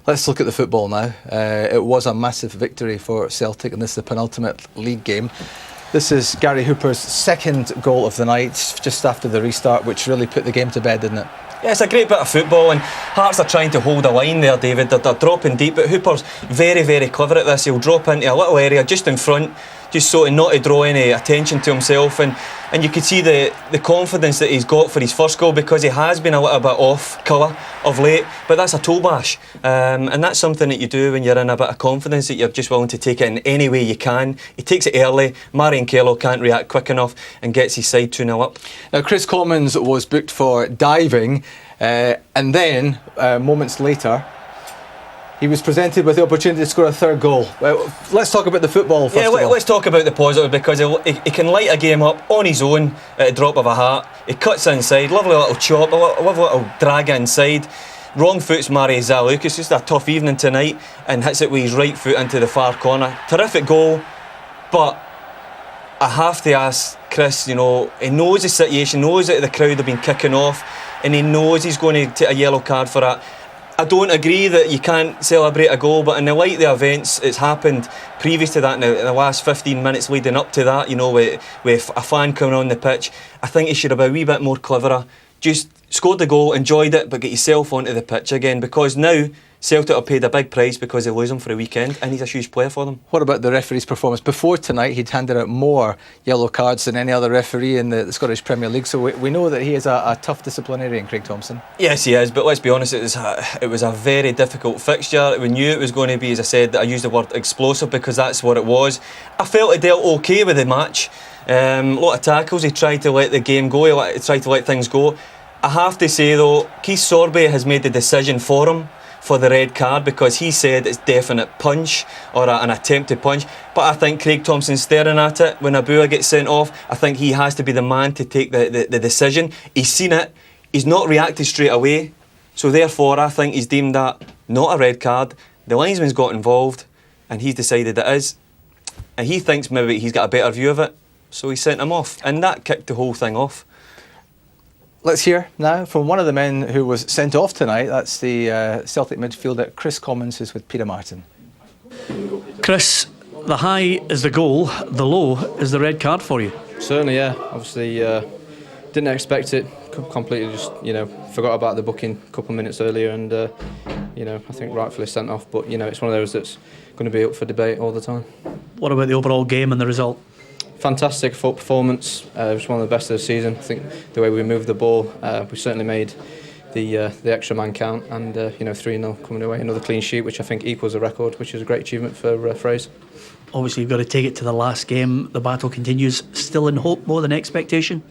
Let's look at the football now. It was a massive victory for Celtic, and this is the penultimate league game. This is Gary Hooper's second goal of the night, just after the restart, which really put the game to bed, didn't it? Yeah, it's a great bit of football, and Hearts are trying to hold a line there, David. They're dropping deep, but Hooper's very, very clever at this. He'll drop into a little area just in front, just so not to draw any attention to himself, and you could see the confidence that he's got for his first goal, because he has been a little bit off colour of late, but that's a toe bash, and that's something that you do when you're in a bit of confidence, that you're just willing to take it in any way you can. He takes it early, Marion Kello can't react quick enough and gets his side 2-0 up. Now, Chris Commons was booked for diving, and then moments later he was presented with the opportunity to score a third goal. Well, let's talk about the football first of all. Let's talk about the positive, because he can light a game up on his own at a drop of a hat. He cuts inside, lovely little chop, a lovely little drag inside. Wrong foot's Mari Zalukas, just a tough evening tonight, and hits it with his right foot into the far corner. Terrific goal, but I have to ask Chris, you know, he knows the situation, knows that the crowd have been kicking off, and he knows he's going to take a yellow card for that. I don't agree that you can't celebrate a goal, but in the light of the events, it's happened previous to that, in the last 15 minutes leading up to that, you know, with a fan coming on the pitch, I think he should have been a wee bit more cleverer. Just scored the goal, enjoyed it, but get yourself onto the pitch again, because now Celtic have paid a big price because they lose him for a weekend, and he's a huge player for them. What about the referee's performance? Before tonight, he'd handed out more yellow cards than any other referee in the Scottish Premier League, so we know that he is a tough disciplinarian, Craig Thompson. Yes, he is, but let's be honest, it was a very difficult fixture. We knew it was going to be, as I said, I used the word explosive because that's what it was. I felt he dealt okay with the match. A lot of tackles, he tried to let the game go, he tried to let things go. I have to say though, Keith Sorby has made the decision for him for the red card, because he said it's definite punch or an attempted punch, but I think Craig Thompson's staring at it when Abua gets sent off. I think he has to be the man to take the decision. He's seen it, he's not reacted straight away, so therefore I think he's deemed that not a red card. The linesman's got involved and he's decided it is, and he thinks maybe he's got a better view of it, so he sent him off, and that kicked the whole thing off. Let's hear now from one of the men who was sent off tonight. That's the Celtic midfielder Chris Commons, who's with Peter Martin. Chris, the high is the goal, the low is the red card for you. Certainly, yeah. Obviously, didn't expect it. Completely just, forgot about the booking a couple of minutes earlier, and I think rightfully sent off. But it's one of those that's going to be up for debate all the time. What about the overall game and the result? Fantastic full performance. It was one of the best of the season. I think the way we moved the ball, we certainly made the extra man count, and 3-0 coming away, another clean sheet, which I think equals a record, which is a great achievement for Fraser. Obviously, you've got to take it to the last game. The battle continues. Still in hope more than expectation?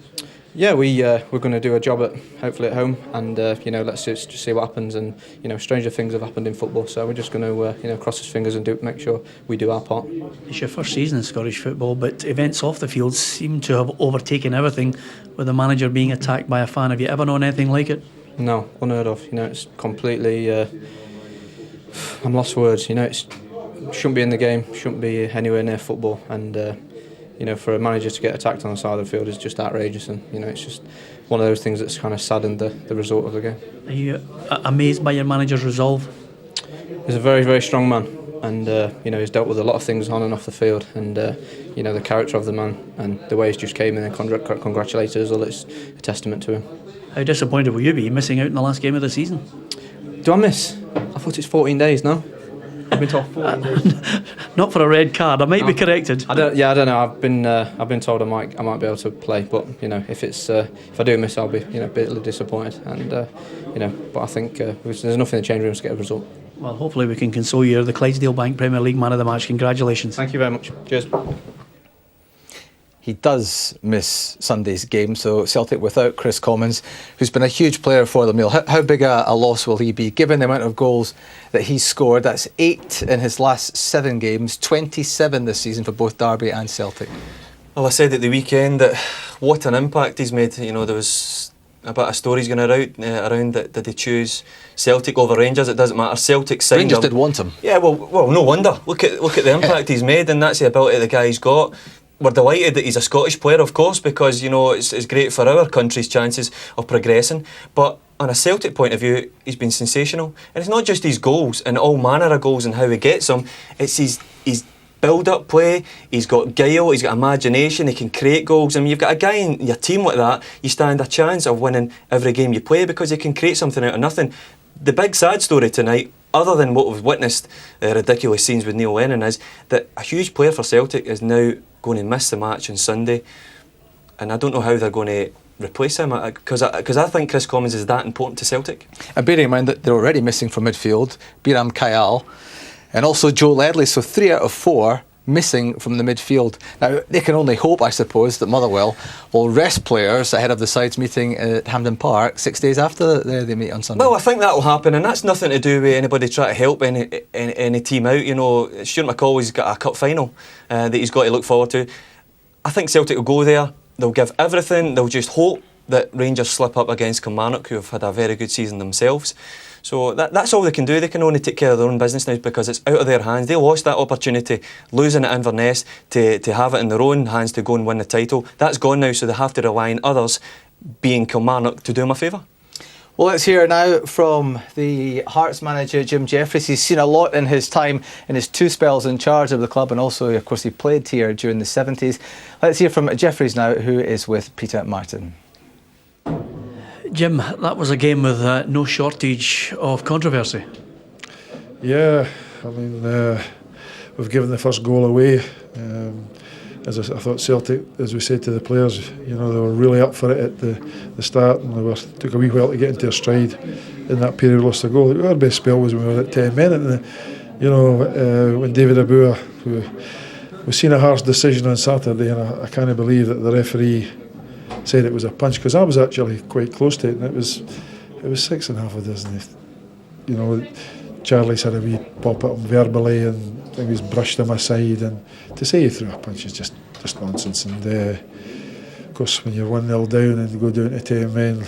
Yeah, we're going to do a job hopefully at home, and let's just see what happens. And stranger things have happened in football, so we're just going to cross his fingers and make sure we do our part. It's your first season in Scottish football, but events off the field seem to have overtaken everything, with the manager being attacked by a fan. Have you ever known anything like it? No, unheard of. It's completely. I'm lost for words. It shouldn't be in the game, shouldn't be anywhere near football, and. For a manager to get attacked on the side of the field is just outrageous, and it's just one of those things that's kind of saddened the result of the game. Are you amazed by your manager's resolve? He's a very, very strong man, and he's dealt with a lot of things on and off the field, and the character of the man and the way he's just came in and congratulated us all, it's a testament to him. How disappointed will you be missing out in the last game of the season? Do I miss? I thought it's 14 days, no? I've been told 14 days. Not for a red card. I might be corrected. I don't know. I've been told I might be able to play, but if I do miss, I'll be bitterly disappointed. And but I think there's nothing in the change room to get a result. Well, hopefully we can console you. You're the Clydesdale Bank Premier League Man of the Match. Congratulations. Thank you very much. Cheers. He does miss Sunday's game, so Celtic without Chris Commons, who's been a huge player for them. How big a loss will he be, given the amount of goals that he's scored? That's 8 in his last 7 games, 27 this season for both Derby and Celtic. Well, I said at the weekend that what an impact he's made. There was a bit of stories going around that did they choose Celtic over Rangers? It doesn't matter. Celtic signed Rangers him. did want him. Yeah, well, no wonder. Look at the impact he's made, and that's the ability the guy's got. we're delighted that he's a Scottish player, of course, because, you know, it's great for our country's chances of progressing. But on a Celtic point of view, he's been sensational. And it's not just his goals and all manner of goals and how he gets them. It's his build-up play. He's got guile, he's got imagination, he can create goals. I mean, you've got a guy in your team like that, you stand a chance of winning every game you play because he can create something out of nothing. The big sad story tonight, other than what we've witnessed, ridiculous scenes with Neil Lennon, is that a huge player for Celtic is now going to miss the match on Sunday. And I don't know how they're going to replace him, because I think Chris Commons is that important to Celtic. And bearing in mind that they're already missing from midfield, Biram Kayal, and also Joe Ledley, so 3 out of 4 missing from the midfield. Now, they can only hope, I suppose, that Motherwell will rest players ahead of the sides meeting at Hampden Park 6 days after they meet on Sunday. Well, I think that will happen, and that's nothing to do with anybody trying to help any team out. You know, Stuart McCauley's got a cup final that he's got to look forward to. I think Celtic will go there, they'll give everything, they'll just hope that Rangers slip up against Kilmarnock, who have had a very good season themselves. So that's all they can do. They can only take care of their own business now because it's out of their hands. They lost that opportunity, losing at Inverness, to have it in their own hands to go and win the title. That's gone now, so they have to rely on others, being Kilmarnock, to do them a favour. Well, let's hear now from the Hearts manager, Jim Jeffries. He's seen a lot in his time, in his 2 spells in charge of the club, and also, of course, he played here during the 70s. Let's hear from Jeffries now, who is with Peter Martin. Jim, that was a game with no shortage of controversy. Yeah, I mean, we've given the first goal away. As I thought Celtic, as we said to the players, you know, they were really up for it at the start, and took a wee while to get into their stride. In that period, we lost a goal. Our best spell was when we were at 10 men, and you know, when David Abua, we've seen a harsh decision on Saturday, and I can't believe that the referee said it was a punch, because I was actually quite close to it, and it was 6.5 a dozen. You know, Charlie's had a wee pop at him verbally, and he was brushed him aside, and to say he threw a punch is just nonsense. And of course, when you're 1-0 down and you go down to 10 men,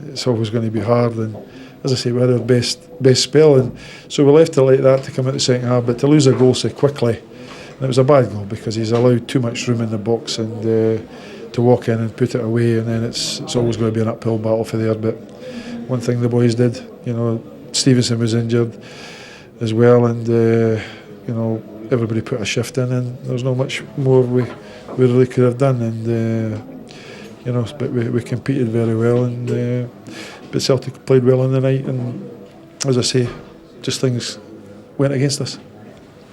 it's always going to be hard. And as I say, we had our best spell, and so we left it like that to come out the second half. But to lose a goal so quickly, and it was a bad goal because he's allowed too much room in the box, and to walk in and put it away, and then it's always going to be an uphill battle for there. But one thing the boys did, you know, Stevenson was injured as well, and you know, everybody put a shift in, and there's not much more we really could have done. And you know, but we competed very well, and but Celtic played well in the night, and as I say, just things went against us.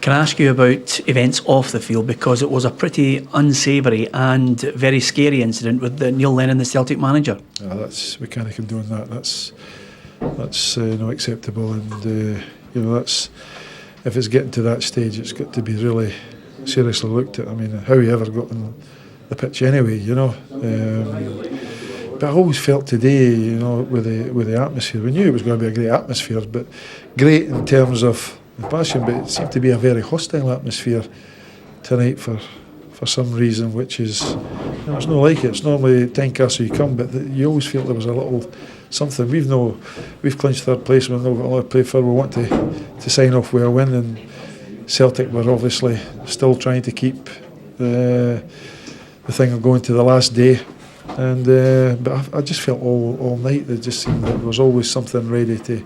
Can I ask you about events off the field, because it was a pretty unsavoury and very scary incident with Neil Lennon, the Celtic manager? We can't condone that. That's not acceptable, and you know, that's, if it's getting to that stage, it's got to be really seriously looked at. I mean, how he ever got on the pitch anyway, you know. But I always felt today, you know, with the atmosphere, we knew it was going to be a great atmosphere, but great in terms of the passion, but it seemed to be a very hostile atmosphere tonight for some reason, which is, you know, it's not like it. It's normally Tynecastle you come, but you always feel there was a little something. We've clinched third place, we've not got a lot to play for. We want to sign off with a win, and Celtic were obviously still trying to keep the thing going to the last day. And but I just felt all night that just seemed that there was always something ready to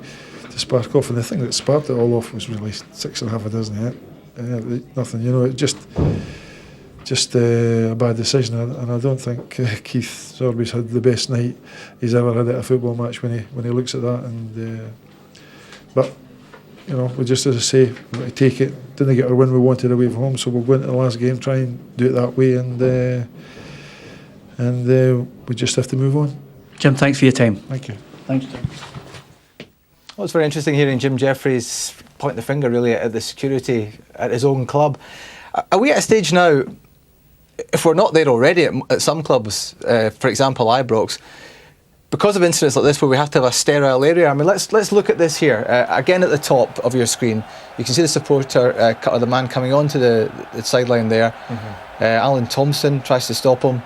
spark off, and the thing that sparked it all off was really 6.5 a dozen. Nothing, you know. It just a bad decision, and I don't think Keith Zorby's had the best night he's ever had at a football match when he looks at that. And but you know, we just, as I say, we're going to take it. Didn't get our win we wanted away from home, so we'll go into the last game, try and do it that way, and we just have to move on. Jim, thanks for your time. Thank you. Thanks, Jim. Well, it's very interesting hearing Jim Jeffries point the finger really at the security at his own club. Are we at a stage now, if we're not there already at some clubs, for example Ibrox, because of incidents like this where we have to have a sterile area? I mean, let's look at this here. Again, at the top of your screen, you can see the supporter, the man coming onto the sideline there. Mm-hmm. Alan Thompson tries to stop him,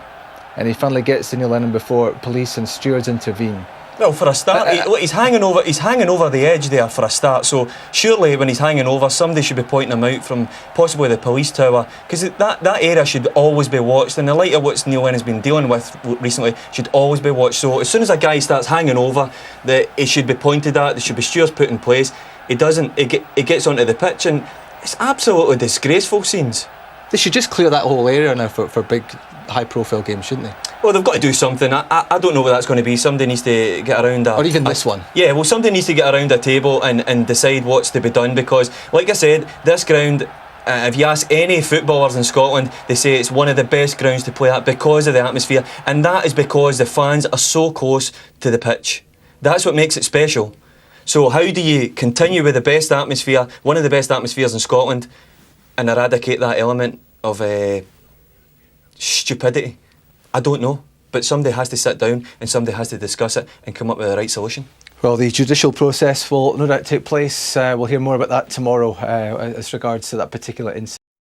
and he finally gets to Neil Lennon before police and stewards intervene. Well, for a start, he's hanging over the edge there for a start. So surely, when he's hanging over, somebody should be pointing him out from possibly the police tower, because that area should always be watched. In the light of what Neil Lennon has been dealing with recently, should always be watched. So as soon as a guy starts hanging over, it should be pointed at. There should be steers put in place. He doesn't. It gets onto the pitch, and it's absolutely disgraceful scenes. They should just clear that whole area now for big, high-profile games, shouldn't they? Well, they've got to do something. I don't know what that's going to be. Somebody needs to get around that. Or even this one. Yeah, well, somebody needs to get around a table and decide what's to be done, because, like I said, this ground, if you ask any footballers in Scotland, they say it's one of the best grounds to play at because of the atmosphere, and that is because the fans are so close to the pitch. That's what makes it special. So how do you continue with the best atmosphere, one of the best atmospheres in Scotland, and eradicate that element of stupidity? I don't know, but somebody has to sit down and somebody has to discuss it and come up with the right solution. Well, the judicial process will no doubt take place. We'll hear more about that tomorrow as regards to that particular incident.